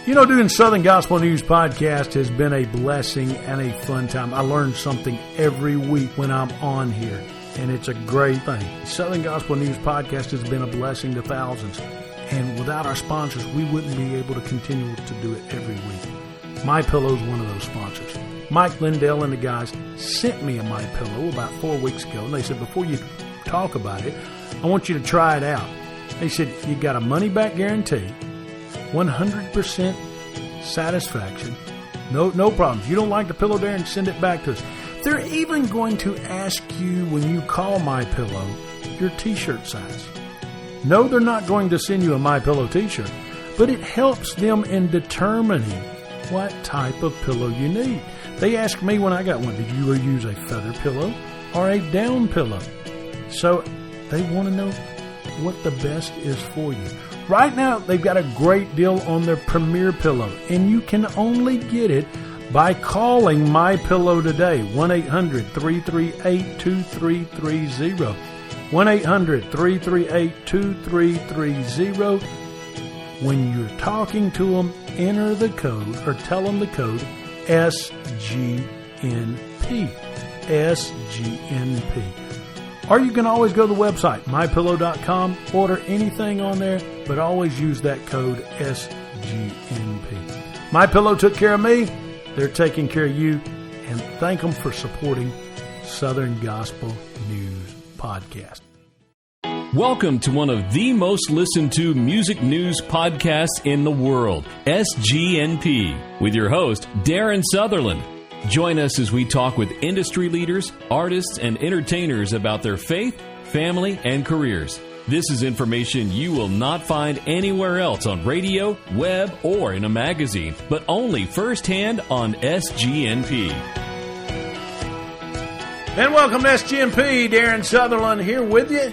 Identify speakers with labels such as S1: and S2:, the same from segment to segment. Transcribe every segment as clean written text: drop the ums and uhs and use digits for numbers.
S1: You know, doing Southern Gospel News Podcast has been a blessing and a fun time. I learn something every week when I'm on here, and it's a great thing. Southern Gospel News Podcast has been a blessing to thousands, and without our sponsors, we wouldn't be able to continue to do it every week. MyPillow is one of those sponsors. Mike Lindell and the guys sent me a MyPillow about 4 weeks ago, and they said, before you talk about it, I want you to try it out. They said, you got a money-back guarantee, 100% satisfaction, no problems. You don't like the pillow, Darren, send it back to us. They're even going to ask you when you call MyPillow your t-shirt size. No, they're not going to send you a MyPillow t-shirt, but it helps them in determining what type of pillow you need. They asked me when I got one, did you use a feather pillow or a down pillow? So they want to know what the best is for you. Right now, they've got a great deal on their Premier Pillow, and you can only get it by calling MyPillow today, 1-800-338-2330. 1-800-338-2330. When you're talking to them, enter the code or tell them the code SGNP. SGNP. Or you can always go to the website, mypillow.com, order anything on there, but always use that code SGNP. MyPillow took care of me. They're taking care of you. And thank them for supporting Southern Gospel News Podcast.
S2: Welcome to one of the most listened to music news podcasts in the world, SGNP, with your host, Darren Sutherland. Join us as we talk with industry leaders, artists, and entertainers about their faith, family, and careers. This is information you will not find anywhere else on radio, web, or in a magazine, but only firsthand on SGNP.
S1: And welcome to SGNP. Darren Sutherland here with you,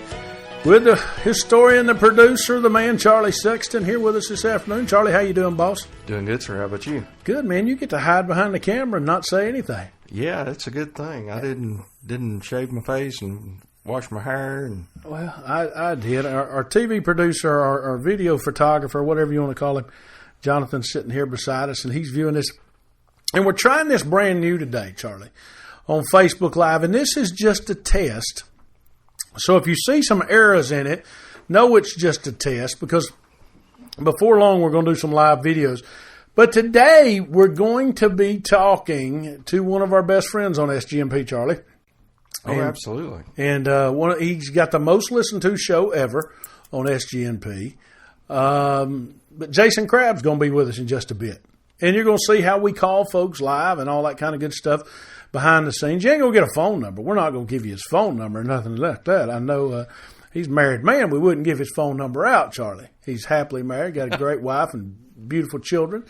S1: with the historian, the producer, the man, Charlie Sexton, here with us this afternoon. Charlie, how you doing, boss?
S3: Doing good, sir. How about you?
S1: Good, man. You get to hide behind the camera and not say anything.
S3: Yeah, that's a good thing. I didn't shave my face and wash my hair. And
S1: well, I did. Our TV producer, our video photographer, whatever you want to call him, Jonathan's sitting here beside us, and he's viewing this. And we're trying this brand new today, Charlie, on Facebook Live, and this is just a test. So if you see some errors in it, know it's just a test, because before long we're going to do some live videos. But today we're going to be talking to one of our best friends on SGMP, Charlie.
S3: Oh, absolutely.
S1: And he's got the most listened to show ever on SGNP. But Jason Crabb's going to be with us in just a bit. And you're going to see how we call folks live and all that kind of good stuff behind the scenes. You ain't going to get a phone number. We're not going to give you his phone number or nothing like that. I know he's a married man. We wouldn't give his phone number out, Charlie. He's happily married, got a great wife and beautiful children.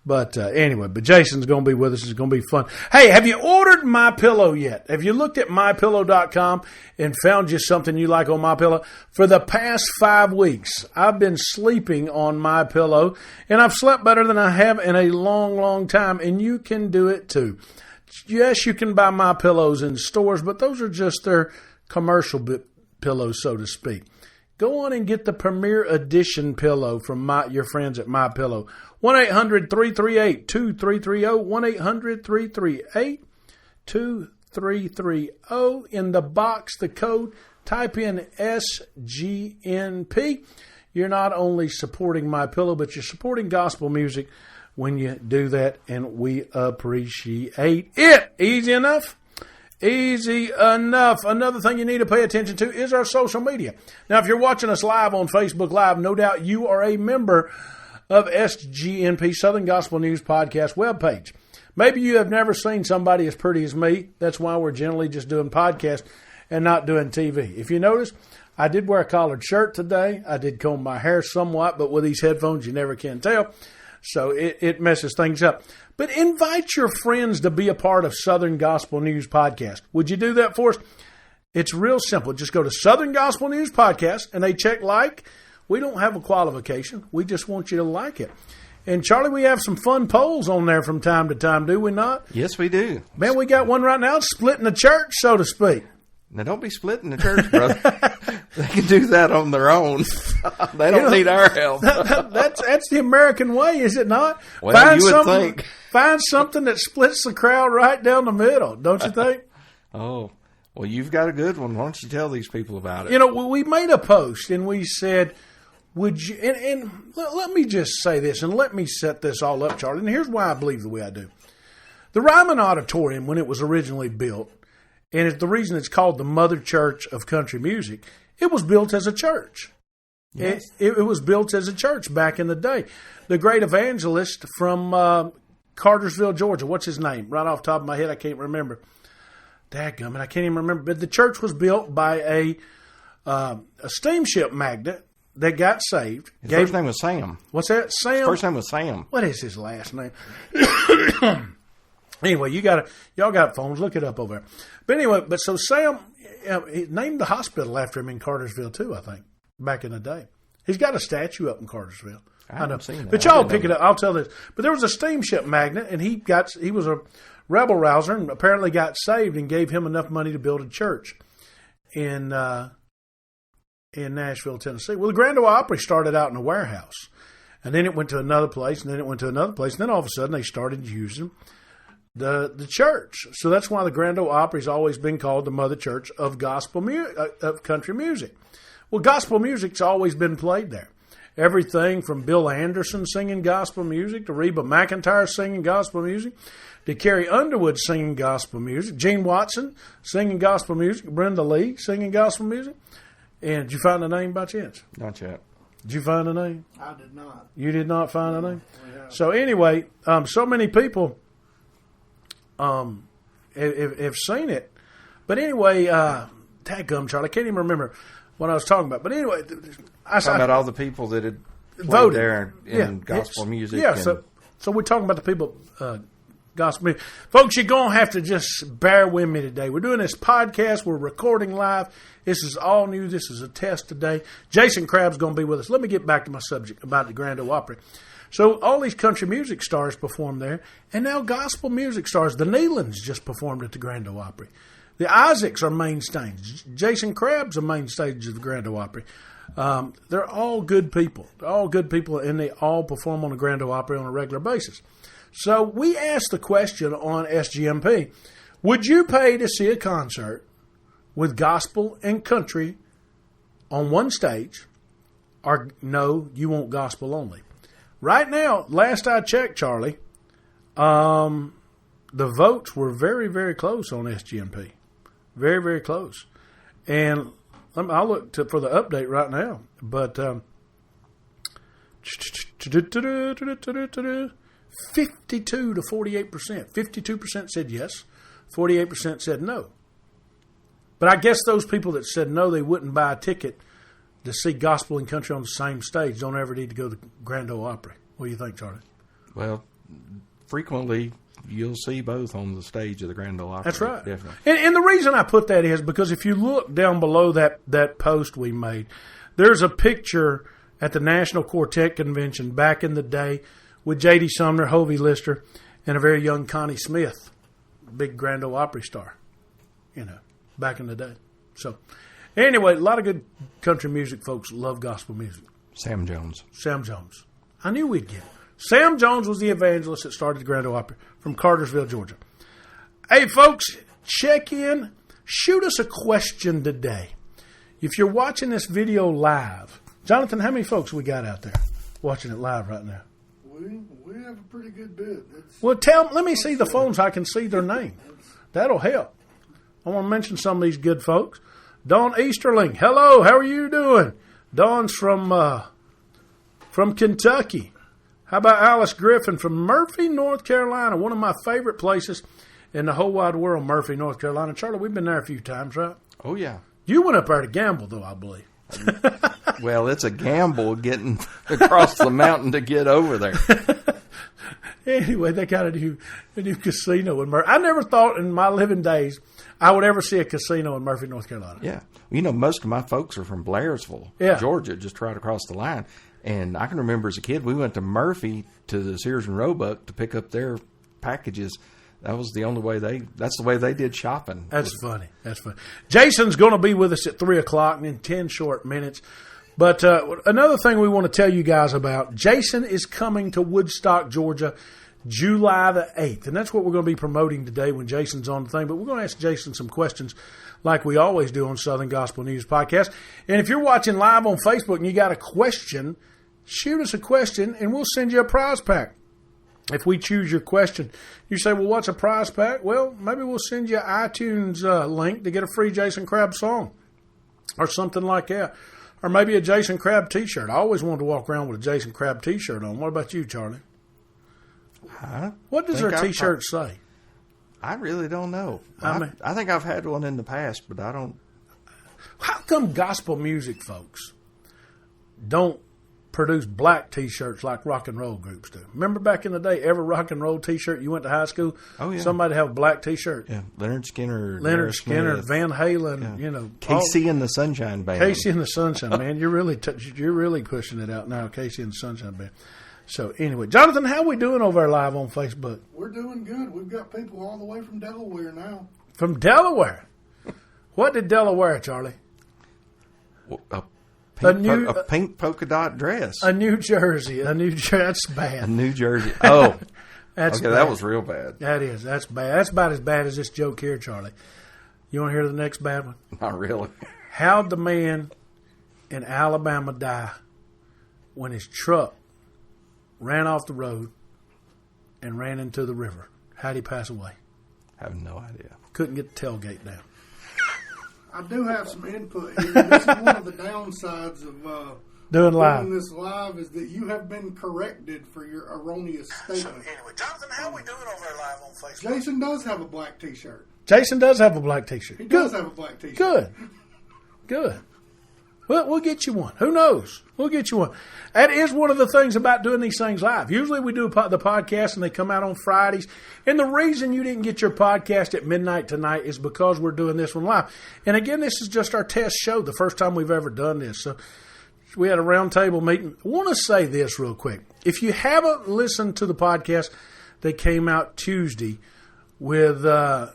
S1: But anyway, but Jason's going to be with us. It's going to be fun. Hey, have you ordered MyPillow yet? Have you looked at MyPillow.com and found you something you like on MyPillow? For the past 5 weeks, I've been sleeping on MyPillow, and I've slept better than I have in a long, long time, and you can do it too. Yes, you can buy MyPillows in stores, but those are just their commercial pillows, so to speak. Go on and get the Premier Edition pillow from your friends at MyPillow. 1-800-338-2330. 1-800-338-2330. In the box, the code, type in SGNP. You're not only supporting MyPillow, but you're supporting gospel music when you do that, and we appreciate it. Easy enough? Easy enough. Another thing you need to pay attention to is our social media. Now, if you're watching us live on Facebook Live, no doubt you are a member of SGNP, Southern Gospel News Podcast webpage. Maybe you have never seen somebody as pretty as me. That's why we're generally just doing podcasts and not doing TV. If you notice, I did wear a collared shirt today. I did comb my hair somewhat, but with these headphones, you never can tell. So it messes things up. But invite your friends to be a part of Southern Gospel News Podcast. Would you do that for us? It's real simple. Just go to Southern Gospel News Podcast, and they check like. We don't have a qualification. We just want you to like it. And, Charlie, we have some fun polls on there from time to time, do we not?
S3: Yes, we do.
S1: Man, we got one right now splitting the church, so to speak.
S3: Now, don't be splitting the church, brother. They can do that on their own. They don't need our help.
S1: That's the American way, is it not?
S3: Well, you would think.
S1: Find something that splits the crowd right down the middle, don't you think?
S3: Oh, well, you've got a good one. Why don't you tell these people about it?
S1: You know, we made a post and we said, would you, and let me just say this and let me set this all up, Charlie. And here's why I believe the way I do. The Ryman Auditorium, when it was originally built, and the reason it's called the Mother Church of Country Music, it was built as a church. Yes. It was built as a church back in the day. The great evangelist from Cartersville, Georgia, what's his name? Right off the top of my head, I can't remember. Dadgummit, I can't even remember. But the church was built by a steamship magnate that got saved.
S3: His first name was Sam.
S1: What's that? Sam?
S3: His first name was Sam.
S1: What is his last name? Anyway, y'all got phones. Look it up over there. But anyway, so Sam, he named the hospital after him in Cartersville too, I think, back in the day. He's got a statue up in Cartersville.
S3: I haven't seen that.
S1: But y'all pick it up. I'll tell this. But there was a steamship magnate, and he was a rebel rouser and apparently got saved and gave him enough money to build a church in Nashville, Tennessee. Well, the Grand Ole Opry started out in a warehouse, and then it went to another place, and then it went to another place, and then all of a sudden they started using the church. So that's why the Grand Ole Opry's always been called the Mother Church of of country music. Well, gospel music's always been played there. Everything from Bill Anderson singing gospel music to Reba McEntire singing gospel music to Carrie Underwood singing gospel music, Gene Watson singing gospel music, Brenda Lee singing gospel music. And did you find the name by chance?
S3: Not yet.
S1: Did you find the name?
S4: I did not.
S1: You did not find the name? So anyway, so many people have seen it. But anyway, dadgum, Charlie, I can't even remember what I was talking about. But anyway, I
S3: talking about all the people that had
S1: voted
S3: there in gospel music.
S1: Yeah, so we're talking about the people gospel music. Folks, you're going to have to just bear with me today. We're doing this podcast. We're recording live. This is all new. This is a test today. Jason Crabb's going to be with us. Let me get back to my subject about the Grand Ole Opry. So all these country music stars performed there, and now gospel music stars. The Nealons just performed at the Grand Ole Opry. The Isaacs are mainstays. Jason Crabb's a mainstay of the Grand Ole Opry. They're all good people. They're all good people, and they all perform on the Grand Ole Opry on a regular basis. So we asked the question on SGMP, would you pay to see a concert with gospel and country on one stage, or no, you want gospel only? Right now, last I checked, Charlie, the votes were very, very close on SGMP. Very, very close. And I'll look for the update right now. But 52 to 48%. 52% said yes. 48% said no. But I guess those people that said no, they wouldn't buy a ticket to see gospel and country on the same stage don't ever need to go to Grand Ole Opry. What do you think, Charlie?
S3: Well, frequently you'll see both on the stage of the Grand Ole Opry.
S1: That's right.
S3: Definitely.
S1: And the reason I put that is because if you look down below that post we made, there's a picture at the National Quartet Convention back in the day with J.D. Sumner, Hovey Lister, and a very young Connie Smith, big Grand Ole Opry star, back in the day. So, anyway, a lot of good country music folks love gospel music.
S3: Sam Jones.
S1: I knew we'd get it. Sam Jones was the evangelist that started the Grand Ole Opry from Cartersville, Georgia. Hey, folks, check in. Shoot us a question today. If you're watching this video live, Jonathan, how many folks we got out there watching it live right now?
S4: We have a pretty good bit.
S1: Well, let me see the phones so I can see their name. That'll help. I want to mention some of these good folks. Dawn Easterling, hello, how are you doing? Dawn's from Kentucky. How about Alice Griffin from Murphy, North Carolina, one of my favorite places in the whole wide world, Murphy, North Carolina. Charlie, we've been there a few times, right?
S3: Oh, yeah.
S1: You went up there to gamble, though, I believe.
S3: Well, it's a gamble getting across the mountain to get over there.
S1: Anyway, they got a new casino in Murphy. I never thought in my living days I would ever see a casino in Murphy, North Carolina.
S3: Yeah. Most of my folks are from Blairsville, Georgia, just right across the line. And I can remember as a kid, we went to Murphy to the Sears and Roebuck to pick up their packages that was the only way that's the way they did shopping.
S1: That's funny. That's funny. Jason's going to be with us at 3 o'clock in 10 short minutes. But another thing we want to tell you guys about, Jason is coming to Woodstock, Georgia, July the 8th. And that's what we're going to be promoting today when Jason's on the thing. But we're going to ask Jason some questions like we always do on Southern Gospel News Podcast. And if you're watching live on Facebook and you got a question, shoot us a question and we'll send you a prize pack. If we choose your question, you say, well, what's a prize pack? Well, maybe we'll send you an iTunes link to get a free Jason Crabb song or something like that. Or maybe a Jason Crabb T-shirt. I always wanted to walk around with a Jason Crabb T-shirt on. What about you, Charlie? What does our T-shirt say?
S3: I really don't know. I think I've had one in the past, but I don't.
S1: How come gospel music folks don't produce black T-shirts like rock and roll groups do? Remember back in the day, every rock and roll T-shirt you went to high school, somebody have a black T-shirt.
S3: Yeah, Leonard Skinner,
S1: Van Halen,
S3: Casey and the Sunshine Band.
S1: Casey and the Sunshine Band. You're really pushing it out now, Casey and the Sunshine Band. So anyway, Jonathan, how are we doing over there live on Facebook?
S4: We're doing good. We've got people all the way from Delaware now.
S1: From Delaware? What did Delaware, Charlie?
S3: A pink polka dot dress.
S1: A New Jersey. That's bad.
S3: A New Jersey. Oh.
S1: That's
S3: okay,
S1: bad.
S3: That was real bad.
S1: That is. That's bad. That's about as bad as this joke here, Charlie. You want to hear the next bad one?
S3: Not really.
S1: How'd the man in Alabama die when his truck ran off the road and ran into the river? How'd he pass away?
S3: I have no idea.
S1: Couldn't get the tailgate down.
S4: I do have some input here. This is one of the downsides of
S1: doing
S4: this live is that you have been corrected for your erroneous statement.
S1: So anyway, Jonathan, how are we doing over there live on Facebook?
S4: Jason does have a black T-shirt.
S1: Jason does have a black T-shirt.
S4: He does have a black T-shirt.
S1: Good. Well, we'll get you one. Who knows? We'll get you one. That is one of the things about doing these things live. Usually we do the podcast and they come out on Fridays. And the reason you didn't get your podcast at midnight tonight is because we're doing this one live. And again, this is just our test show, the first time we've ever done this. So we had a roundtable meeting. I want to say this real quick. If you haven't listened to the podcast that came out Tuesday with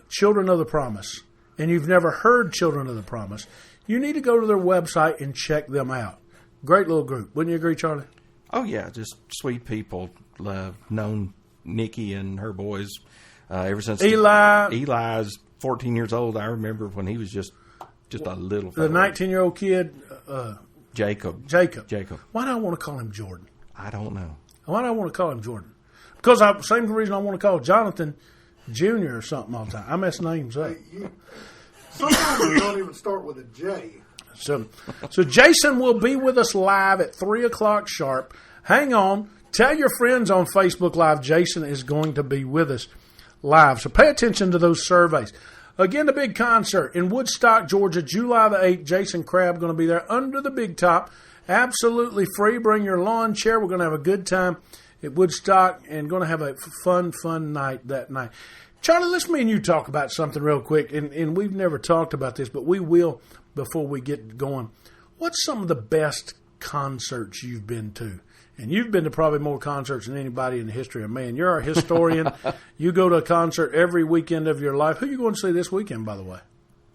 S1: Children of the Promise, and you've never heard Children of the Promise, you need to go to their website and check them out. Great little group. Wouldn't you agree, Charlie?
S3: Oh, yeah. Just sweet people. Known Nikki and her boys ever since Eli's 14 years old. I remember when he was just a little fella.
S1: The 19-year-old kid.
S3: Jacob.
S1: Why do I want to call him Jordan?
S3: I don't know.
S1: Why do I want to call him Jordan? Because same reason I want to call Jonathan Jr. or something all the time. I mess names up.
S4: Sometimes we don't even start with a J.
S1: So Jason will be with us live at 3 o'clock sharp. Hang on. Tell your friends on Facebook Live Jason is going to be with us live. So pay attention to those surveys. Again, the big concert in Woodstock, Georgia, July the 8th. Jason Crabb going to be there under the big top. Absolutely free. Bring your lawn chair. We're going to have a good time at Woodstock and going to have a fun night that night. Charlie, let's me and you talk about something real quick. And we've never talked about this, but we will before we get going. What's some of the best concerts you've been to? And you've been to probably more concerts than anybody in the history of man. You're a historian. You go to a concert every weekend of your life. Who are you going to see this weekend, by the way?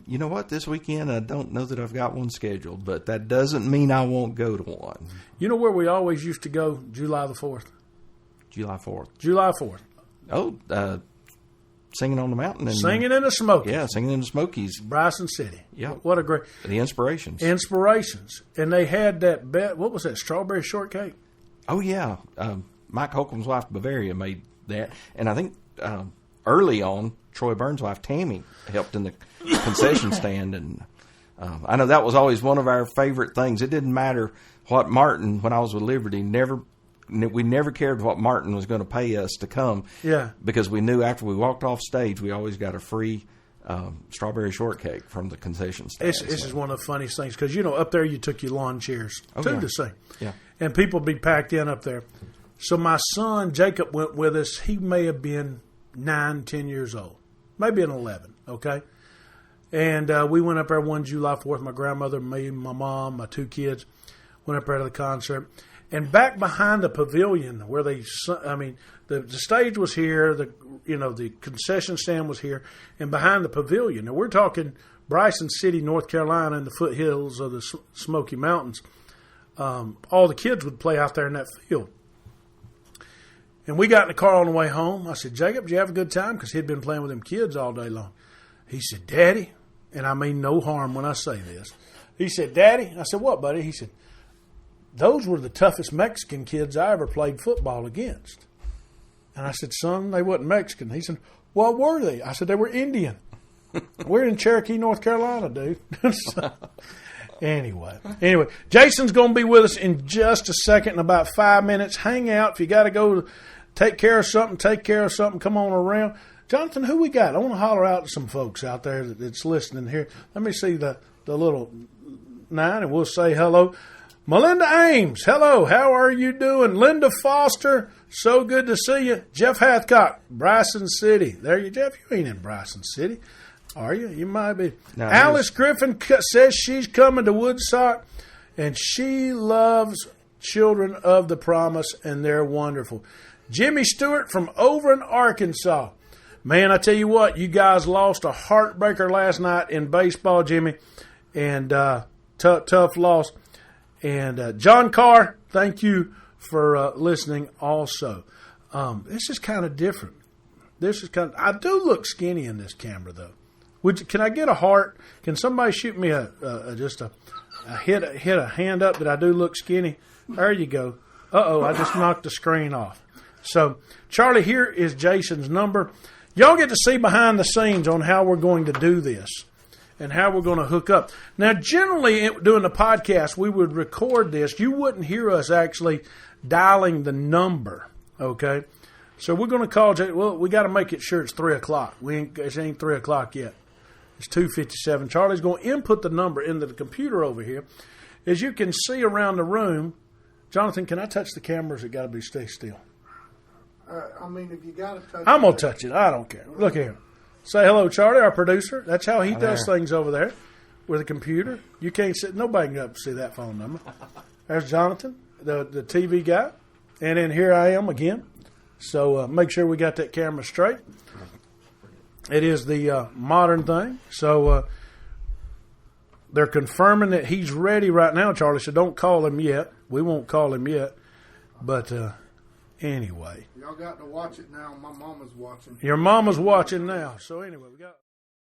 S3: You know what? This weekend, I don't know that I've got one scheduled, but that doesn't mean I won't go to one.
S1: You know where we always used to go July the 4th?
S3: July 4th.
S1: July 4th.
S3: Oh, Singing on the Mountain.
S1: Singing in the Smokies.
S3: Yeah, Singing in the Smokies.
S1: Bryson City.
S3: Yeah.
S1: What a great...
S3: The Inspirations.
S1: And they had what was that, strawberry shortcake?
S3: Oh, yeah. Mike Holcomb's wife, Bavaria, made that. And I think early on, Troy Burns' wife, Tammy, helped in the concession stand. And I know that was always one of our favorite things. It didn't matter what Martin, when I was with Liberty, we never cared what Martin was going to pay us to come.
S1: Yeah. Because
S3: we knew after we walked off stage, we always got a free strawberry shortcake from the concession stand.
S1: This is one of the funniest things because, up there you took your lawn chairs to sing.
S3: Yeah.
S1: And people would be packed in up there. So my son, Jacob, went with us. He may have been 9, 10 years old. Maybe an 11, okay? And we went up there one July 4th. My grandmother, me, my mom, my 2 kids went up there to the concert. And back behind the pavilion where the stage was here, the the concession stand was here, and behind the pavilion. Now, we're talking Bryson City, North Carolina, in the foothills of the Smoky Mountains. All the kids would play out there in that field. And we got in the car on the way home. I said, Jacob, did you have a good time? Because he'd been playing with them kids all day long. He said, Daddy, and I mean no harm when I say this. He said, Daddy, I said, what, buddy? He said, those were the toughest Mexican kids I ever played football against. And I said, son, they wasn't Mexican. He said, what were they? I said, they were Indian. We're in Cherokee, North Carolina, dude. So, Anyway, Jason's going to be with us in just a second, in about 5 minutes. Hang out. If you got to go take care of something, come on around. Jonathan, who we got? I want to holler out to some folks out there that's listening here. Let me see the little 9, and we'll say hello. Melinda Ames, hello. How are you doing? Linda Foster, so good to see you. Jeff Hathcock, Bryson City. There you, Jeff. You ain't in Bryson City, are you? You might be. No, Alice Griffin says she's coming to Woodstock, and she loves Children of the Promise, and they're wonderful. Jimmy Stewart from over in Arkansas. Man, I tell you what, you guys lost a heartbreaker last night in baseball, Jimmy, and tough loss. And John Carr, thank you for listening also. This is kind of different. I do look skinny in this camera, though. Can I get a heart? Can somebody shoot me a hit a hand up that I do look skinny? There you go. Uh-oh, I just knocked the screen off. So, Charlie, here is Jason's number. Y'all get to see behind the scenes on how we're going to do this and how we're going to hook up. Now, generally, doing the podcast, we would record this. You wouldn't hear us actually dialing the number, okay? So we're going to call Jason. Well, we got to make it sure it's 3 o'clock. It ain't 3 o'clock yet. It's 2:57. Charlie's going to input the number into the computer over here. As you can see around the room, Jonathan, can I touch the cameras? It got to be stay still.
S4: If you got to touch it.
S1: I'm going to touch it. I don't care. Look here. Say hello, Charlie, our producer. That's how he does things over there with a computer. You can't sit. Nobody can go up and see that phone number. There's Jonathan, the TV guy. And then here I am again. So make sure we got that camera straight. It is the modern thing. So they're confirming that he's ready right now, Charlie. So don't call him yet. We won't call him yet. But anyway.
S4: Y'all got to watch it now. My mama's watching.
S1: Your mama's watching now. So anyway, we got...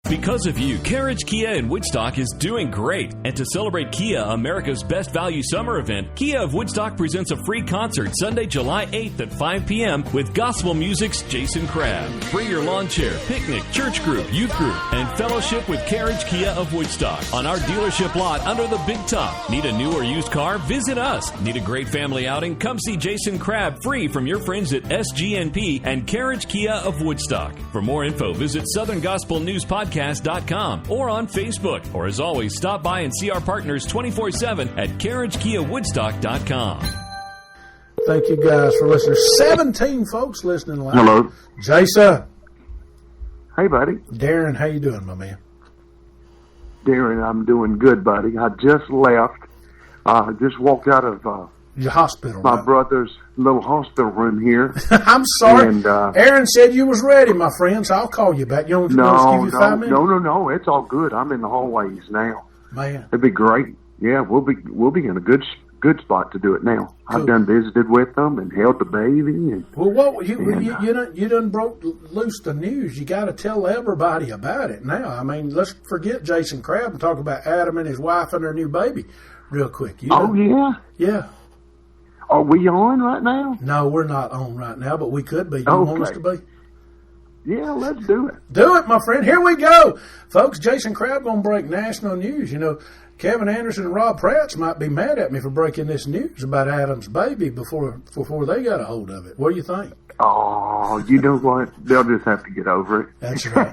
S2: Because of you, Carriage Kia in Woodstock is doing great. And to celebrate Kia, America's best value summer event, Kia of Woodstock presents a free concert Sunday, July 8th at 5 p.m. with gospel music's Jason Crabb. Bring your lawn chair, picnic, church group, youth group, and fellowship with Carriage Kia of Woodstock on our dealership lot under the Big Top. Need a new or used car? Visit us. Need a great family outing? Come see Jason Crabb free from your friends at SGNP and Carriage Kia of Woodstock. For more info, visit SouthernGospelNewsPodcast.com or on Facebook. Or as always, stop by and see our partners 24/7 at CarriageKiaWoodstock.com.
S1: Thank you guys for listening. 17 folks listening live.
S5: Hello.
S1: Jason.
S5: Hey, buddy.
S1: Darren, how you doing, my man?
S5: Darren, I'm doing good, buddy. I just left. Just walked out of
S1: your hospital.
S5: My brother's little hospital room here.
S1: I'm sorry.
S5: And,
S1: Aaron said you was ready, my friend, so I'll call you back. You want to give you 5 minutes?
S5: No. It's all good. I'm in the hallways now.
S1: Man.
S5: It'd be great. Yeah, we'll be in a good spot to do it now. Cool. I've done visited with them and held the baby. And,
S1: well, you done broke loose the news. You got to tell everybody about it now. I mean, let's forget Jason Crabb and talk about Adam and his wife and their new baby real quick.
S5: Yeah?
S1: Yeah.
S5: Are we on right now?
S1: No, we're not on right now, but we could be. You want us to be?
S5: Yeah, let's do it.
S1: Do it, my friend. Here we go. Folks, Jason Crabb going to break national news. You know, Kevin Anderson and Rob Pratt might be mad at me for breaking this news about Adam's baby before they got a hold of it. What do you think?
S5: Oh, you know what? They'll just have to get over it.
S1: That's right.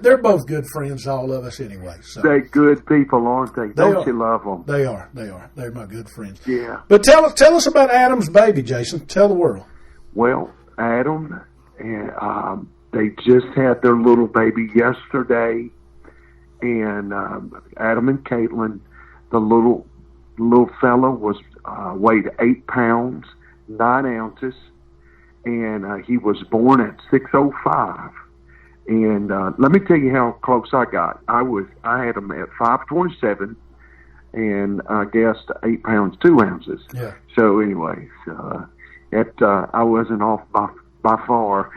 S1: They're both good friends, all of us anyway. So.
S5: They're good people, aren't they? Don't you love them?
S1: They are. They're my good friends.
S5: Yeah.
S1: But tell us about Adam's baby, Jason. Tell the world.
S5: Well, Adam, and they just had their little baby yesterday, and Adam and Caitlin, the little fella was weighed 8 pounds, 9 ounces. and he was born at 6:05. And let me tell you how close I got. I had him at 5:27, and I guessed 8 pounds 2 ounces.
S1: Yeah.
S5: So, anyways, I wasn't off by far.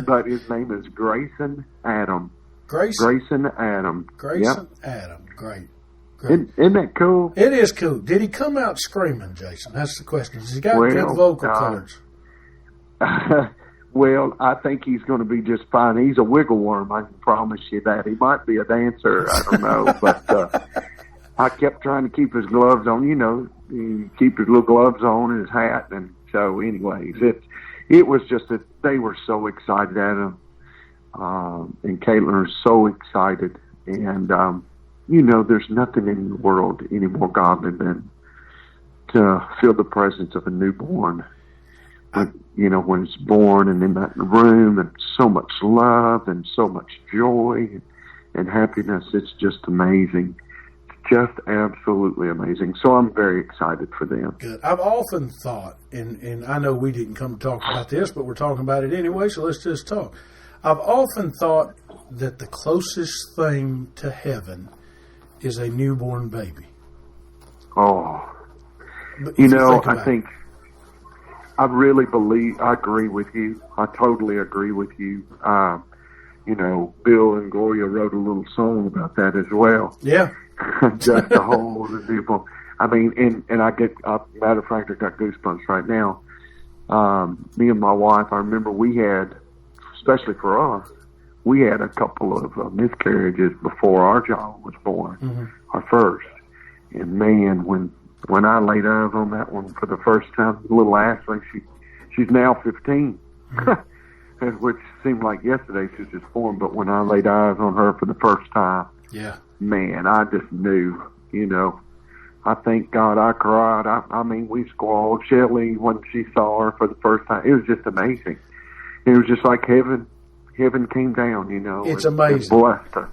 S5: But his name is Grayson Adam. Grayson Adam.
S1: Grayson Adam. Great.
S5: Isn't that cool?
S1: It is cool. Did he come out screaming, Jason? That's the question. Has he got good vocal cords?
S5: Well, I think he's going to be just fine. He's a wiggle worm, I can promise you that. He might be a dancer, I don't know. But I kept trying to keep his gloves on, keep his little gloves on and his hat. And so, anyways, it was just that they were so excited at him. And Caitlin was so excited. And, there's nothing in the world any more godly than to feel the presence of a newborn. When it's born and in that room, and so much love and so much joy and happiness, it's just amazing. It's just absolutely amazing. So I'm very excited for them.
S1: Good. I've often thought, and I know we didn't come to talk about this, but we're talking about it anyway, so let's just talk. I've often thought that the closest thing to heaven is a newborn baby.
S5: Oh, I really believe, I agree with you. I totally agree with you. Bill and Gloria wrote a little song about that as well.
S1: Yeah.
S5: Just a whole other people. I mean, and I get, matter of fact, I got goosebumps right now. Me and my wife, I remember we had, especially for us, we had a couple of miscarriages before our child was born, our first. And man, when I laid eyes on that one for the first time, little Ashley, she's now 15, which seemed like yesterday she was just born. But when I laid eyes on her for the first time, man, I just knew, I thank God I cried. I mean, we squalled. Shelley, when she saw her for the first time, it was just amazing. It was just like heaven came down,
S1: It's
S5: And
S1: amazing.
S5: blessed us.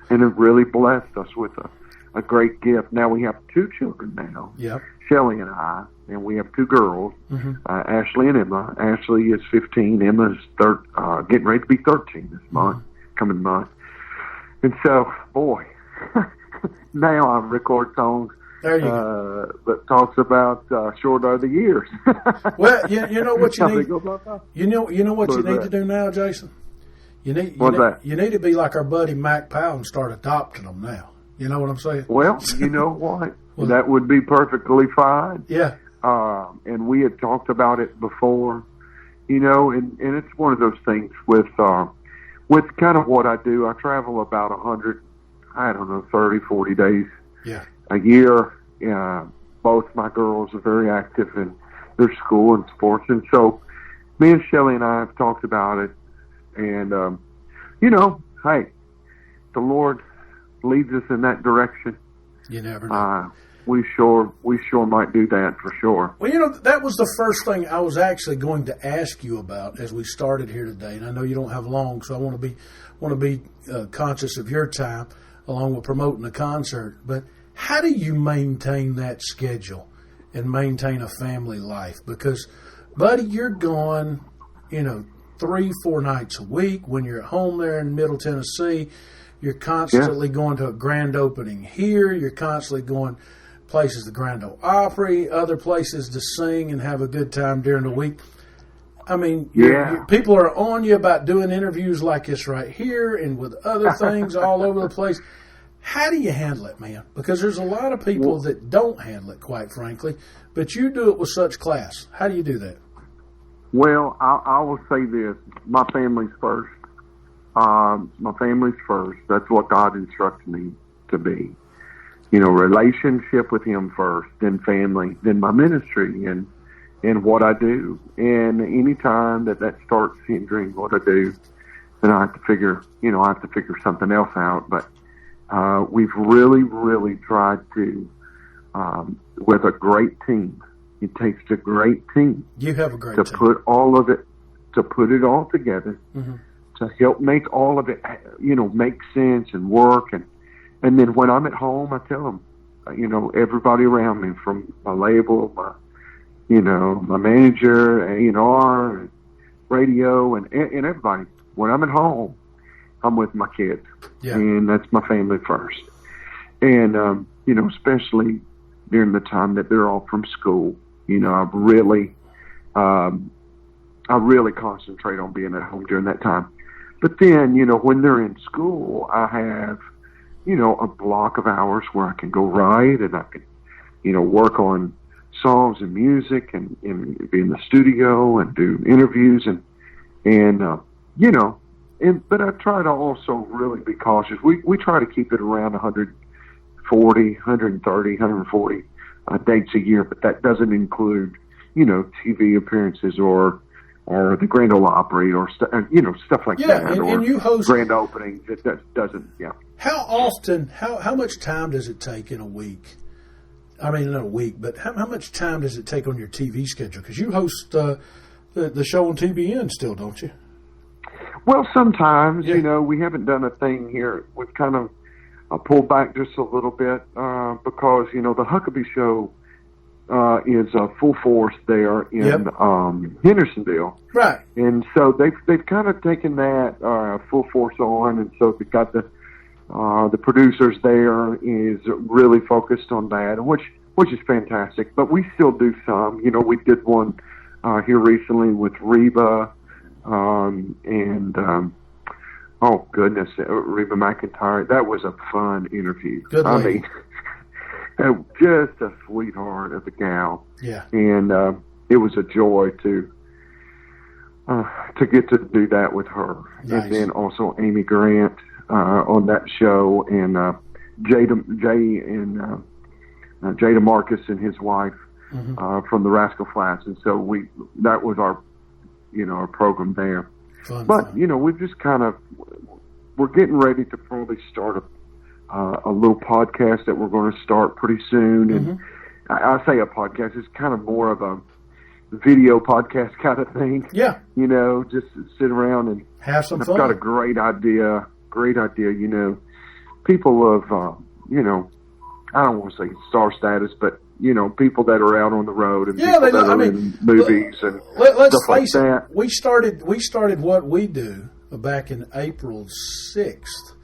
S5: And it really blessed us with a great gift. Now we have 2 children now.
S1: Yep.
S5: Shelley and I, and we have 2 girls, Ashley and Emma. Ashley is 15. Emma's getting ready to be 13 this month, coming month. And so, boy, now I record songs that talks about short are the years.
S1: Well, you know what you need. You know what you need
S5: that?
S1: to do now, Jason. You need to be like our buddy Mac Powell and start adopting them now. You know what I'm saying?
S5: Well, you know what? That would be perfectly fine.
S1: Yeah.
S5: And we had talked about it before, and it's one of those things with kind of what I do. I travel about 30, 40 days a year. Both my girls are very active in their school and sports. And so me and Shelley and I have talked about it. And, hey, the Lord leads us in that direction.
S1: You never know.
S5: We sure might do that for sure.
S1: Well, that was the first thing I was actually going to ask you about as we started here today. And I know you don't have long, so I want to be conscious of your time along with promoting the concert. But how do you maintain that schedule and maintain a family life? Because, buddy, you're gone, 3-4 nights a week. When you're at home there in Middle Tennessee, you're constantly going to a grand opening here. You're constantly going places, the Grand Ole Opry, other places to sing and have a good time during the week. I mean, people are on you about doing interviews like this right here and with other things all over the place. How do you handle it, man? Because there's a lot of people that don't handle it, quite frankly, but you do it with such class. How do you do that?
S5: Well, I will say this. My family's first. My family's first. That's what God instructed me to be. Relationship with Him first, then family, then my ministry and what I do. And any time that starts hindering what I do, then I have to figure something else out. But we've really, really tried to, with a great team. It takes a great team.
S1: You have a great
S5: team. To put it all together, to help make all of it, make sense and work. And then when I'm at home, I tell them, everybody around me, from my label, my manager, A&R, radio, and everybody. When I'm at home, I'm with my kids, and that's my family first. And, especially during the time that they're off from school, I really concentrate on being at home during that time. But then, when they're in school, I have, a block of hours where I can go write and I can, work on songs and music and be in the studio and do interviews but I try to also really be cautious. We try to keep it around 140 dates a year, but that doesn't include, TV appearances or the Grand Ole Opry or stuff like that.
S1: And you host
S5: grand openings. It doesn't. Yeah.
S1: How often? How much time does it take in a week? I mean, not a week, but how much time does it take on your TV schedule? Because you host the show on TBN still, don't you?
S5: Well, sometimes, we haven't done a thing here. We've kind of pulled back just a little bit because, the Huckabee Show is full force there in Hendersonville.
S1: Right.
S5: And so they've kind of taken that full force on, and so they've got the producers there is really focused on that, which is fantastic. But we still do some. We did one here recently with Reba, Reba McEntire. That was a fun interview.
S1: Good lady.
S5: Just a sweetheart of a gal.
S1: Yeah.
S5: And it was a joy to get to do that with her.
S1: Nice.
S5: And then also Amy Grant on that show, and Jada Marcus and his wife from the Rascal Flats. And so that was our program there.
S1: Fun.
S5: We've just we're getting ready to probably start a little podcast that we're going to start pretty soon. And I say a podcast, it's kind of more of a video podcast kind of thing.
S1: Yeah.
S5: Just sit around and
S1: have some fun.
S5: I've got a great idea. People of, I don't want to say star status, but, people that are out on the road and people that are in movies and
S1: let's
S5: stuff like that.
S1: We started what we do back in April 6th.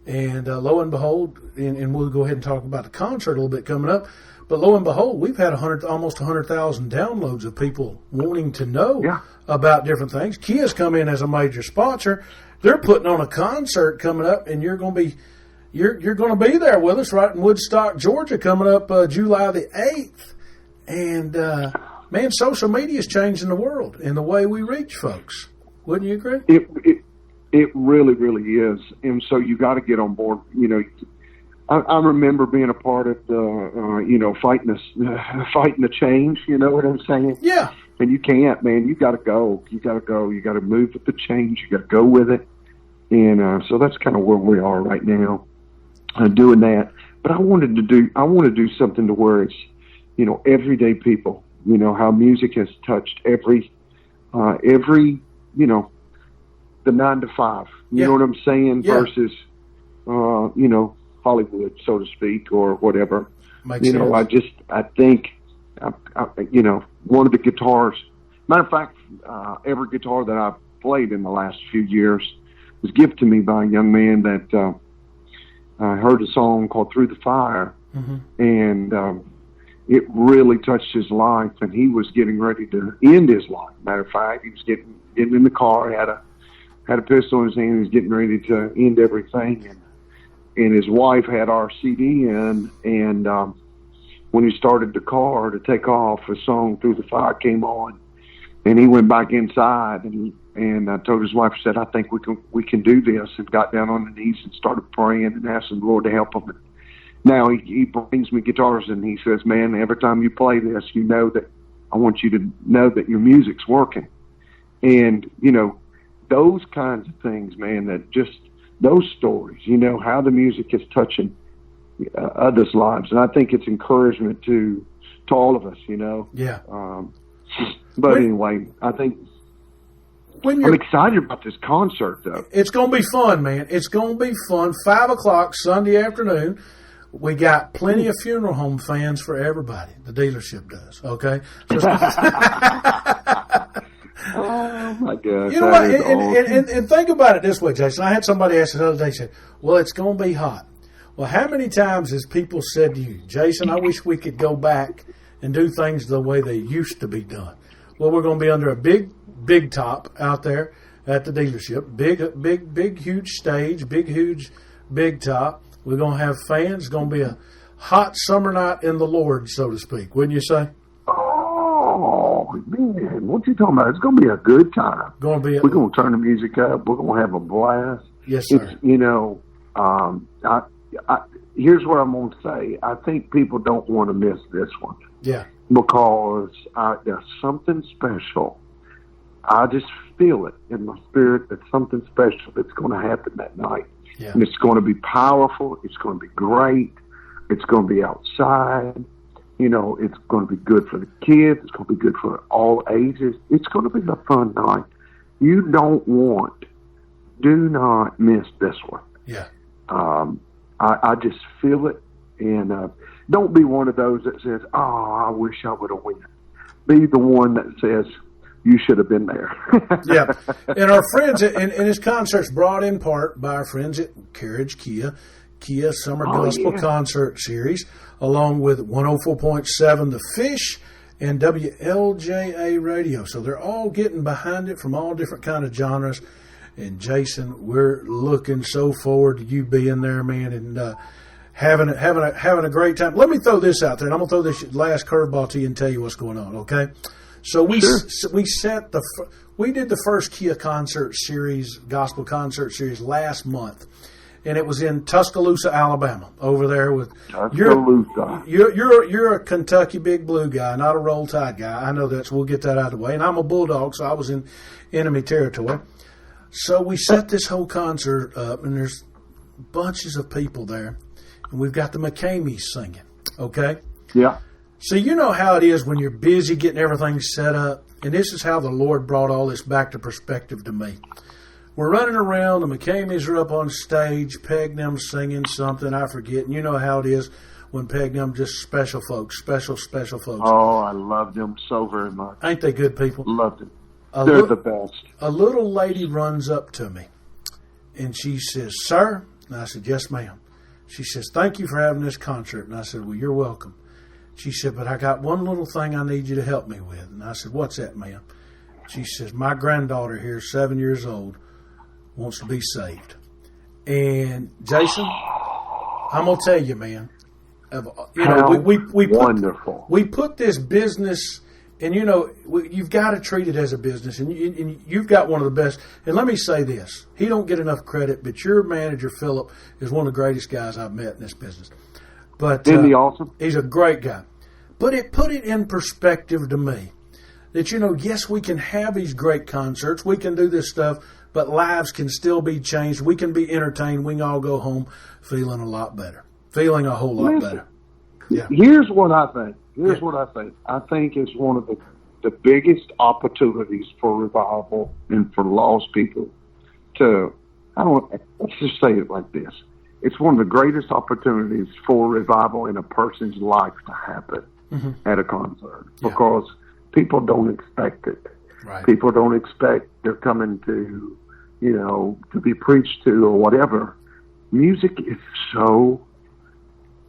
S1: And lo and behold, and we'll go ahead and talk about the concert a little bit coming up, but lo and behold, we've had almost 100,000 downloads of people wanting to know about different things. Kia's come in as a major sponsor. They're putting on a concert coming up, and you're going to be there with us right in Woodstock, Georgia, coming up July the 8th. And man, social media is changing the world and the way we reach folks. Wouldn't you agree?
S5: It really, really is. And so you got to get on board. I remember being a part of the, fighting the change. You know what I'm saying?
S1: Yeah.
S5: And you can't, man. You got to go. You got to move with the change. You got to go with it. And so that's kind of where we are right now, doing that. But I want to do something to where it's, everyday people. How music has touched every, the 9 to 5. You know what I'm saying?
S1: Yeah.
S5: Versus, Hollywood, so to speak, or whatever.
S1: Makes sense.
S5: I think, one of the guitars. Matter of fact, every guitar that I've played in the last few years was gifted to me by a young man that heard a song called "Through the Fire," and it really touched his life. And he was getting ready to end his life. Matter of fact, he was getting in the car, had a pistol in his hand, he was getting ready to end everything. And his wife had our CD in, and when he started the car to take off, a song "Through the Fire" came on, and he went back inside and told his wife, said, "I think we can do this," and got down on the knees and started praying and asking the Lord to help him. And now he brings me guitars and he says, "Man, every time you play this, that I want you to know that your music's working." And those kinds of things, man, that just those stories, how the music is touching others' lives. And I think it's encouragement to all of us,
S1: Yeah.
S5: But anyway, I think I'm excited about this concert, though.
S1: It's going to be fun, man. It's going to be fun. 5 o'clock Sunday afternoon. We got plenty of funeral home fans for everybody. The dealership does. Okay.
S5: Oh my God!
S1: You know what? And think about it this way, Jason. I had somebody ask the other day. Said, "Well, it's going to be hot." Well, how many times has people said to you, Jason, I wish we could go back and do things the way they used to be done? Well, we're going to be under a big top out there at the dealership. Big, huge stage. Big top. We're going to have fans. It's going to be a hot summer night in the Lord, so to speak. Wouldn't you say?
S5: Oh, man. What you talking about? It's going to be a good time. We're going to turn the music up. We're going to have a blast.
S1: Yes, sir.
S5: Here's what I'm going to say. I think people don't want to miss this one.
S1: Yeah.
S5: Because there's something special. I just feel it in my spirit that something special that's going to happen that night.
S1: Yeah.
S5: And it's going to be powerful. It's going to be great. It's going to be outside. It's going to be good for the kids. It's going to be good for all ages. It's going to be a fun night. Do not miss this one.
S1: Yeah.
S5: I just feel it. And don't be one of those that says, oh, I wish I would have won. Be the one that says, you should have been there.
S1: Yeah. And our friends, and his concert's brought in part by our friends at Carriage Kia Summer Gospel Concert Series, along with 104.7 The Fish and WLJA Radio. So they're all getting behind it from all different kind of genres. And Jason, we're looking so forward to you being there, man, and having a great time. Let me throw this out there, and I'm gonna throw this last curveball to you and tell you what's going on. Okay? So we did the first Kia concert series, gospel concert series last month, and it was in Tuscaloosa, Alabama, over there with
S5: Tuscaloosa.
S1: You're a Kentucky Big Blue guy, not a Roll Tide guy. I know that, so we'll get that out of the way. And I'm a Bulldog, so I was in enemy territory. So we set this whole concert up, and there's bunches of people there, and we've got the McCameys singing. Okay?
S5: Yeah.
S1: So you know how it is when you're busy getting everything set up, and this is how the Lord brought all this back to perspective to me. We're running around, the McCameys are up on stage, Peg and them singing something, I forget, and you know how it is when Peg and them just special folks.
S5: Oh, I love them so very much.
S1: Ain't they good people?
S5: Love them. They're the best.
S1: A little lady runs up to me, and she says, "Sir?" And I said, "Yes, ma'am." She says, "Thank you for having this concert." And I said, "Well, you're welcome." She said, "But I got one little thing I need you to help me with." And I said, "What's that, ma'am?" She says, "My granddaughter here, 7 years old, wants to be saved." And Jason, I'm gonna tell you, man.
S5: Wonderful.
S1: We put this business, and you've got to treat it as a business, and you've got one of the best. And let me say this: he don't get enough credit, but your manager Philip is one of the greatest guys I've met in this business. But
S5: isn't he awesome?
S1: He's a great guy. But it put it in perspective to me that, yes, we can have these great concerts. We can do this stuff, but lives can still be changed. We can be entertained. We can all go home feeling a lot better, feeling a whole lot better. Yeah.
S5: Here's what I think. I think it's one of the biggest opportunities for revival and for lost people let's just say it like this. It's one of the greatest opportunities for revival in a person's life to happen at a concert because people don't expect it.
S1: Right.
S5: People don't expect they're coming to be preached to or whatever. Music is so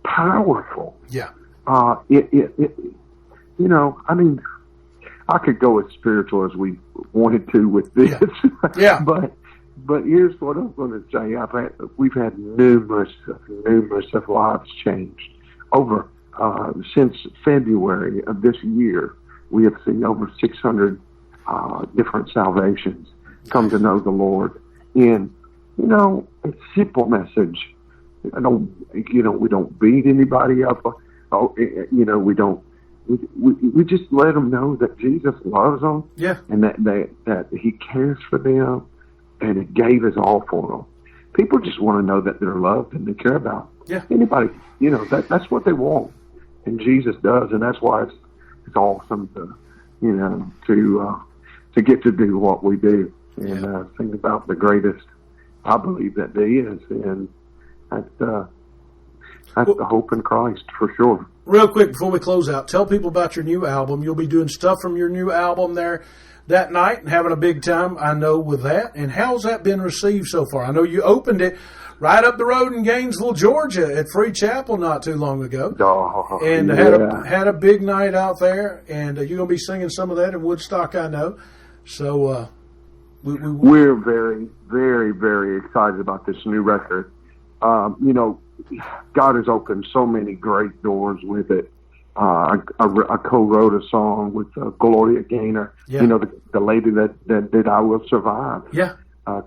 S5: powerful.
S1: Yeah.
S5: I could go as spiritual as we wanted to with this.
S1: Yeah.
S5: But here's what I'm going to say. We've had numerous of lives changed over since February of this year. We have seen over 600 different salvations come to know the Lord. And a simple message. We don't beat anybody up. We don't. We just let them know that Jesus loves them.
S1: Yeah.
S5: And that He cares for them. And it gave us all for them. People just want to know that they're loved and they care about.
S1: Yeah.
S5: Anybody, that's what they want, and Jesus does, and that's why it's awesome to get to do what we do and think about the greatest. I believe that there is, and That's the hope in Christ, for sure.
S1: Real quick before we close out, tell people about your new album. You'll be doing stuff from your new album there that night and having a big time, I know, with that. And how's that been received so far? I know you opened it right up the road in Gainesville, Georgia at Free Chapel not too long ago.
S5: Oh,
S1: and
S5: yeah.
S1: had a big night out there. And you're going to be singing some of that in Woodstock, I know. So
S5: we're very, very, very excited about this new record. You know, God has opened so many great doors with it. I co-wrote a song with Gloria Gaynor,
S1: yeah.
S5: You know, the lady that did I Will Survive.
S1: Yeah.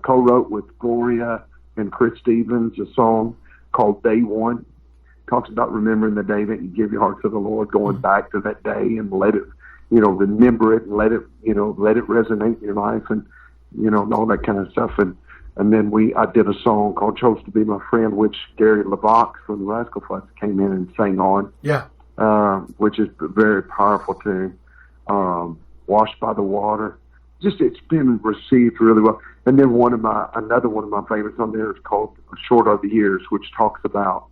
S5: Co-wrote with Gloria and Chris Stevens a song called Day One. Talks about remembering the day that you give your heart to the Lord, going back to that day and let it, you know, remember it and let it resonate in your life and, you know, and all that kind of stuff. And then I did a song called Chose to Be My Friend, which Gary LeVox from the Rascal Flatts came in and sang on.
S1: Yeah.
S5: Which is a very powerful tune. Washed by the Water. Just, it's been received really well. And then another one of my favorites on there is called Short Are the Years, which talks about,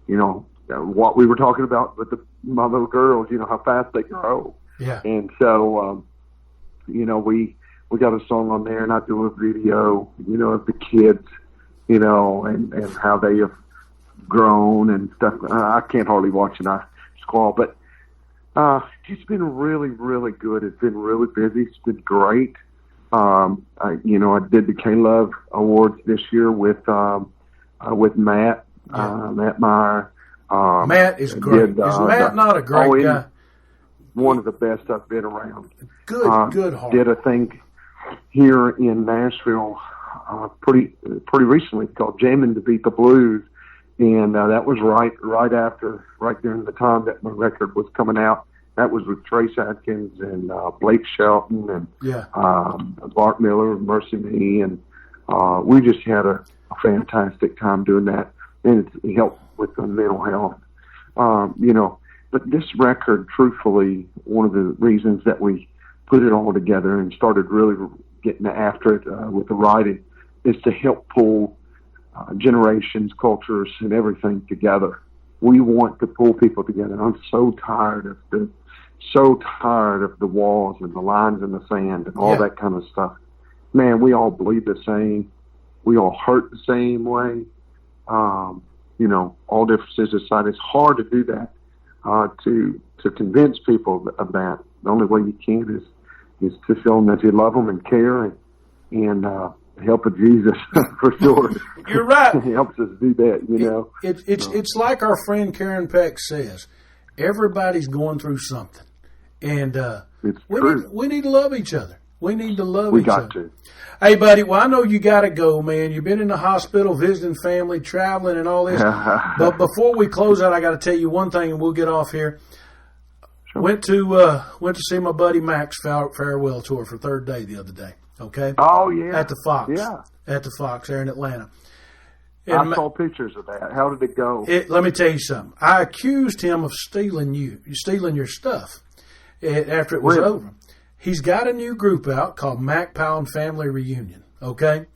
S5: you know, what we were talking about with my little girls, you know, how fast they grow.
S1: Yeah.
S5: And so, you know, we got a song on there, and I do a video, you know, of the kids, you know, and how they have grown and stuff. I can't hardly watch it. I squall, but it's been really, really good. It's been really busy. It's been great. I did the K-Love Awards this year with Matt, Matt Meyer.
S1: Matt is great. Is Matt not a great guy?
S5: One of the best I've been around.
S1: Good heart. Did
S5: a thing here in Nashville pretty recently called Jamming to Beat the Blues, and that was right during the time that my record was coming out. That was with Trace Adkins and Blake Shelton and Bart Miller of Mercy Me, and we just had a fantastic time doing that, and it helped with the mental health. But this record, truthfully, one of the reasons that we put it all together and started really getting after it with the writing is to help pull generations, cultures, and everything together. We want to pull people together. I'm so tired of the walls and the lines in the sand and all that kind of stuff. Man, we all bleed the same. We all hurt the same way. All differences aside, it's hard to do that. To convince people of that. The only way you can is to show them that you love them and care and help of Jesus for sure.
S1: You're right.
S5: He helps us do that, you know.
S1: It's like our friend Karen Peck says. Everybody's going through something, and we need to love each other. We need to love each other. We got to. Hey, buddy, well, I know you got to go, man. You've been in the hospital, visiting family, traveling, and all this. But before we close out, I got to tell you one thing, and we'll get off here. Sure. Went to see my buddy Mac's farewell tour for third day the other day. Okay.
S5: Oh yeah.
S1: At the Fox. Yeah. At the Fox there in Atlanta.
S5: And I saw pictures of that. How did it go?
S1: Let me tell you something. I accused him of stealing your stuff after it was over. He's got a new group out called Mac Powell and Family Reunion, okay?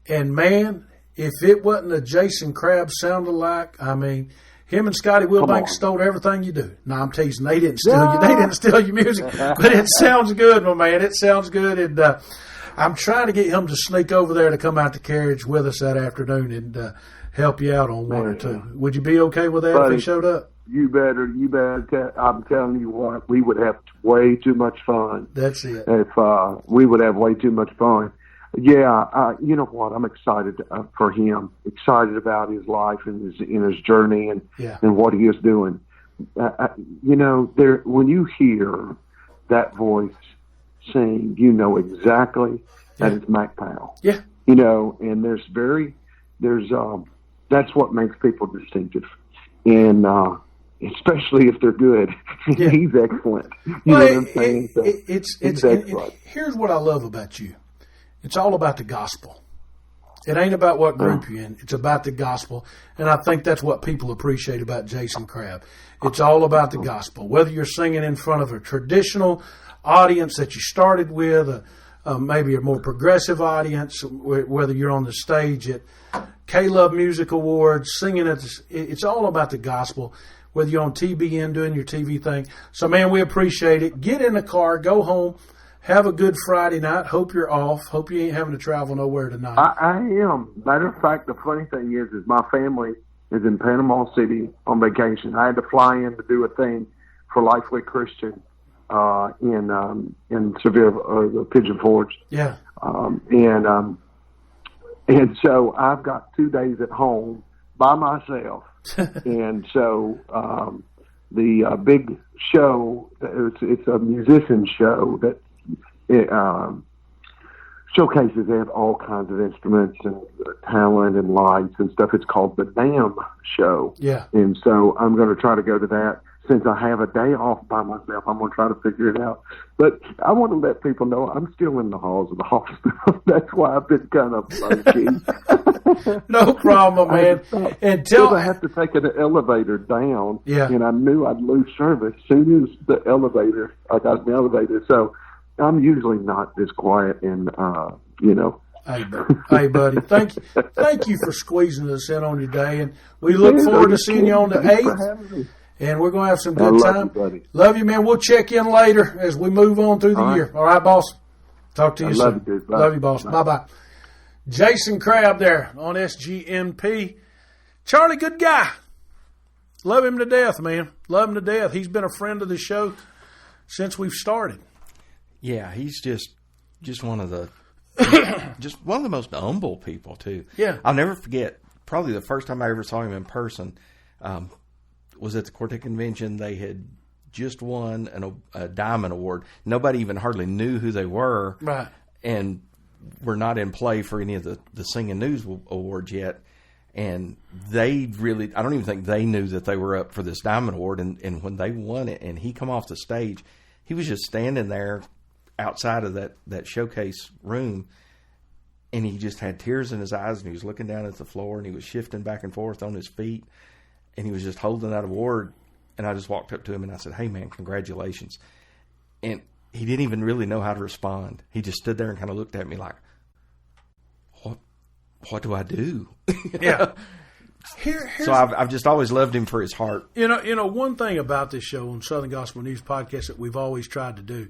S1: And, man, if it wasn't a Jason Crabb sound-alike, I mean, him and Scotty Wilbanks stole everything you do. No, I'm teasing. They didn't steal your music. But it sounds good, my man. It sounds good. And I'm trying to get him to sneak over there to come out to Carriage with us that afternoon and help you out on one or two. Would you be okay with that, buddy, if he showed up?
S5: You better. I'm telling you what, we would have way too much fun.
S1: That's it.
S5: If we would have way too much fun. Yeah, you know what? I'm excited for him. Excited about his life and his journey and what he is doing. When you hear that voice sing, you know exactly that it's Mac Powell.
S1: Yeah.
S5: And that's what makes people distinctive. And especially if they're good. Yeah. He's excellent. You know what I'm saying?
S1: It's excellent. Here's what I love about you. It's all about the gospel. It ain't about what group you're in. It's about the gospel. And I think that's what people appreciate about Jason Crabb. It's all about the gospel. Whether you're singing in front of a traditional audience that you started with, maybe a more progressive audience, whether you're on the stage at K-Love Music Awards, singing it's all about the gospel, whether you're on TBN doing your TV thing. So, man, we appreciate it. Get in the car, go home, have a good Friday night. Hope you're off. Hope you ain't having to travel nowhere tonight.
S5: I am. Matter of fact, the funny thing is my family is in Panama City on vacation. I had to fly in to do a thing for Lifeway Christian in Seville, Pigeon Forge.
S1: Yeah.
S5: And so I've got 2 days at home by myself. And so the big show, it's a musician show that showcases. They have all kinds of instruments and talent and lights and stuff. It's called the NAMM show.
S1: Yeah.
S5: And so I'm going to try to go to that. Since I have a day off by myself, I'm going to try to figure it out. But I want to let people know I'm still in the halls of the hospital. That's why I've been kind of low-key.
S1: No problem, man.
S5: Because I have to take an elevator down, and I knew I'd lose service as soon as I got in the elevator. So I'm usually not this quiet and,
S1: Hey, buddy. Thank you for squeezing us in on your day. And we look forward to seeing you on the 8th. And we're going to have some good time. Love you, man. We'll check in later as we move on through the year. All right, boss? Talk to you soon. Love you, boss. Bye-bye. Jason Crabb there on SGNP. Charlie, good guy. Love him to death, man. Love him to death. He's been a friend of the show since we've started.
S3: Yeah, he's just one of the one of the most humble people too.
S1: Yeah.
S3: I'll never forget, probably the first time I ever saw him in person, was at the Quartet Convention. They had just won a Diamond Award. Nobody even hardly knew who they were.
S1: Right. And
S3: were not in play for any of the Singing News Awards yet. And I don't even think they knew that they were up for this Diamond Award. And when they won it and he come off the stage, he was just standing there outside of that showcase room. And he just had tears in his eyes and he was looking down at the floor and he was shifting back and forth on his feet. And he was just holding that award, and I just walked up to him and I said, "Hey, man, congratulations." And he didn't even really know how to respond. He just stood there and kind of looked at me like, "What do I do?"
S1: Yeah.
S3: So I've just always loved him for his heart.
S1: You know, one thing about this show on Southern Gospel News Podcast that we've always tried to do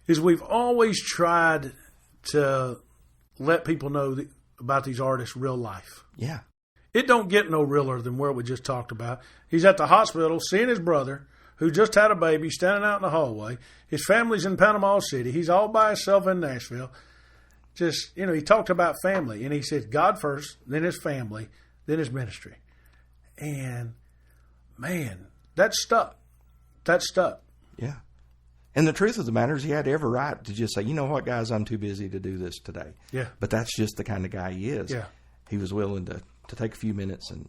S1: is we've always tried to let people know about these artists' real life.
S3: Yeah.
S1: It don't get no realer than where we just talked about. He's at the hospital seeing his brother, who just had a baby, standing out in the hallway. His family's in Panama City. He's all by himself in Nashville. Just, he talked about family. And he said God first, then his family, then his ministry. And, man, that stuck. That stuck.
S3: Yeah. And the truth of the matter is he had every right to just say, "You know what, guys, I'm too busy to do this today."
S1: Yeah.
S3: But that's just the kind of guy he is.
S1: Yeah.
S3: He was willing to take a few minutes and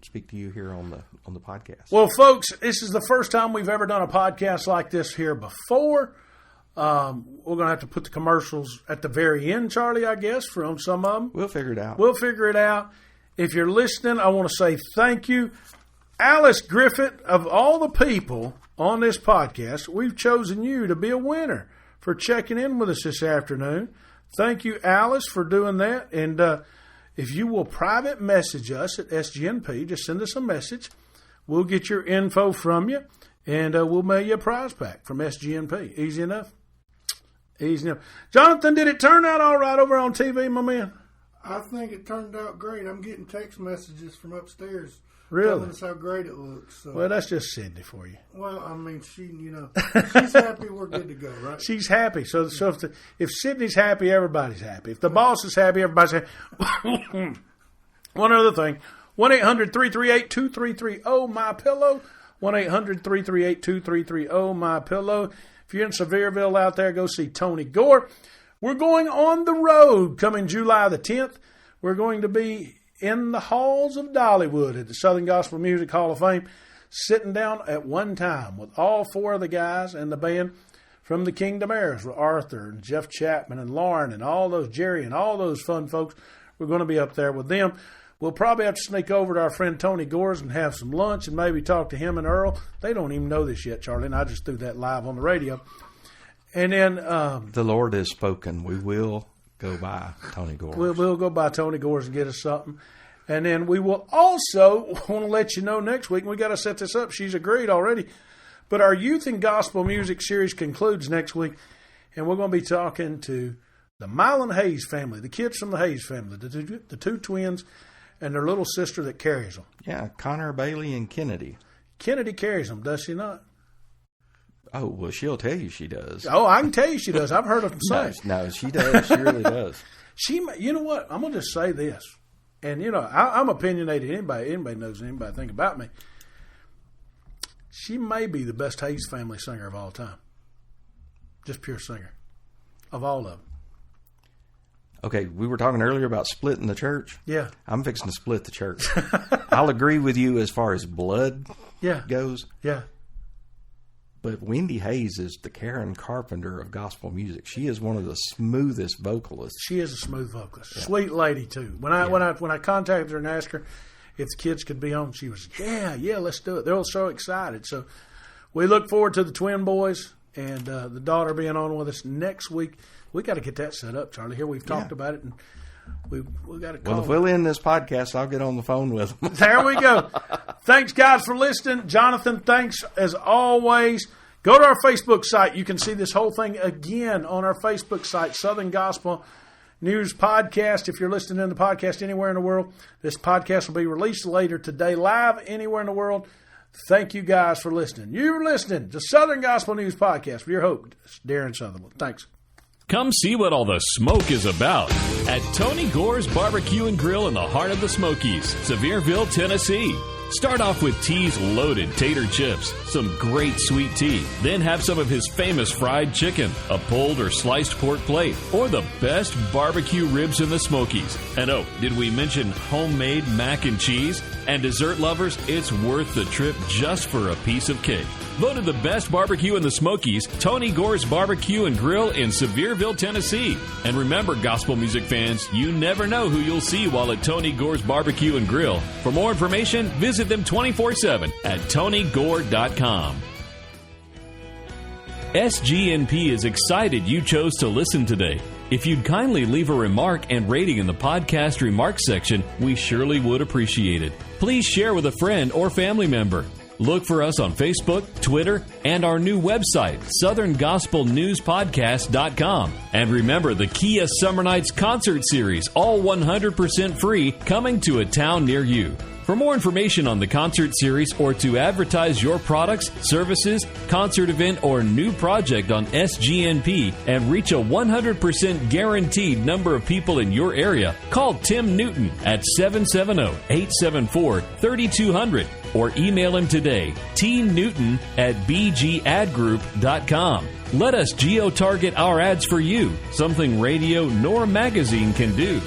S3: speak to you here on the podcast.
S1: Well, folks, this is the first time we've ever done a podcast like this here before. We're going to have to put the commercials at the very end, Charlie, I guess, from some of them.
S3: We'll figure it out.
S1: If you're listening, I want to say thank you. Alice Griffith, of all the people on this podcast, we've chosen you to be a winner for checking in with us this afternoon. Thank you, Alice, for doing that. And if you will private message us at SGNP, just send us a message. We'll get your info from you, and we'll mail you a prize pack from SGNP. Easy enough? Easy enough. Jonathan, did it turn out all right over on TV, my man?
S4: I think it turned out great. I'm getting text messages from upstairs
S1: telling
S4: us how great it looks. So.
S1: Well, that's just Sydney for you.
S4: Well, I mean, she's happy. We're good to go, right?
S1: She's happy. So if Sydney's happy, everybody's happy. If the boss is happy, everybody's happy. One other thing, 1-800-338-2330, MyPillow. 1-800-338-2330, MyPillow. If you're in Sevierville out there, go see Tony Gore. We're going on the road coming July the 10th. We're going to be in the halls of Dollywood at the Southern Gospel Music Hall of Fame, sitting down at one time with all four of the guys and the band from the Kingdom Heirs, with Arthur and Jeff Chapman and Lauren and all those, Jerry and all those fun folks. We're going to be up there with them. We'll probably have to sneak over to our friend Tony Gore's and have some lunch and maybe talk to him and Earl. They don't even know this yet, Charlie, and I just threw that live on the radio. And then
S3: the Lord has spoken. We will go by Tony Gore's.
S1: We'll go by Tony Gore's and get us something. And then we will also want to let you know next week, and we got to set this up. She's agreed already. But our Youth and Gospel Music series concludes next week, and we're going to be talking to the Mylan Hayes family, the kids from the Hayes family, the two twins, and their little sister that carries them.
S3: Yeah, Connor, Bailey, and Kennedy.
S1: Kennedy carries them, does she not?
S3: Oh, well, she'll tell you she does.
S1: Oh, I can tell you she does. I've heard them say.
S3: No, she does. She really does.
S1: You know what? I'm going to just say this. And, I'm opinionated. Anybody knows anybody think about me. She may be the best Hayes family singer of all time. Just pure singer. Of all of them.
S3: Okay, we were talking earlier about splitting the church.
S1: Yeah.
S3: I'm fixing to split the church. I'll agree with you as far as blood goes.
S1: Yeah.
S3: But Wendy Hayes is the Karen Carpenter of gospel music. She is one of the smoothest vocalists.
S1: She is a smooth vocalist. Yeah. Sweet lady, too. When I contacted her and asked her if the kids could be on, she was, yeah, let's do it. They were so excited. So we look forward to the twin boys and the daughter being on with us next week. We got to get that set up, Charlie. Here we've talked about it, and we got to call.
S3: Well, if we'll end this podcast, I'll get on the phone with them.
S1: There we go. Thanks, guys, for listening. Jonathan, thanks as always. Go to our Facebook site. You can see this whole thing again on our Facebook site, Southern Gospel News Podcast. If you're listening to the podcast anywhere in the world, this podcast will be released later today, live anywhere in the world. Thank you guys for listening. You're listening to Southern Gospel News Podcast with your host, Darien Sutherland. Thanks.
S2: Come see what all the smoke is about at Tony Gore's Barbecue and Grill in the heart of the Smokies, Sevierville, Tennessee. Start off with T's loaded tater chips, some great sweet tea. Then have some of his famous fried chicken, a pulled or sliced pork plate, or the best barbecue ribs in the Smokies. And oh, did we mention homemade mac and cheese? And dessert lovers, it's worth the trip just for a piece of cake. Voted the best barbecue in the Smokies, Tony Gore's Barbecue and Grill in Sevierville, Tennessee. And remember, gospel music fans, you never know who you'll see while at Tony Gore's Barbecue and Grill. For more information, visit them 24/7 at tonygore.com. SGNP is excited you chose to listen today. If you'd kindly leave a remark and rating in the podcast remarks section, we surely would appreciate it. Please share with a friend or family member. Look for us on Facebook, Twitter, and our new website, SouthernGospelNewsPodcast.com. And remember the Kia Summer Nights concert series, all 100% free, coming to a town near you. For more information on the concert series or to advertise your products, services, concert event, or new project on SGNP and reach a 100% guaranteed number of people in your area, call Tim Newton at 770-874-3200 or email him today, tnewton@bgadgroup.com. Let us geo-target our ads for you, something radio nor magazine can do.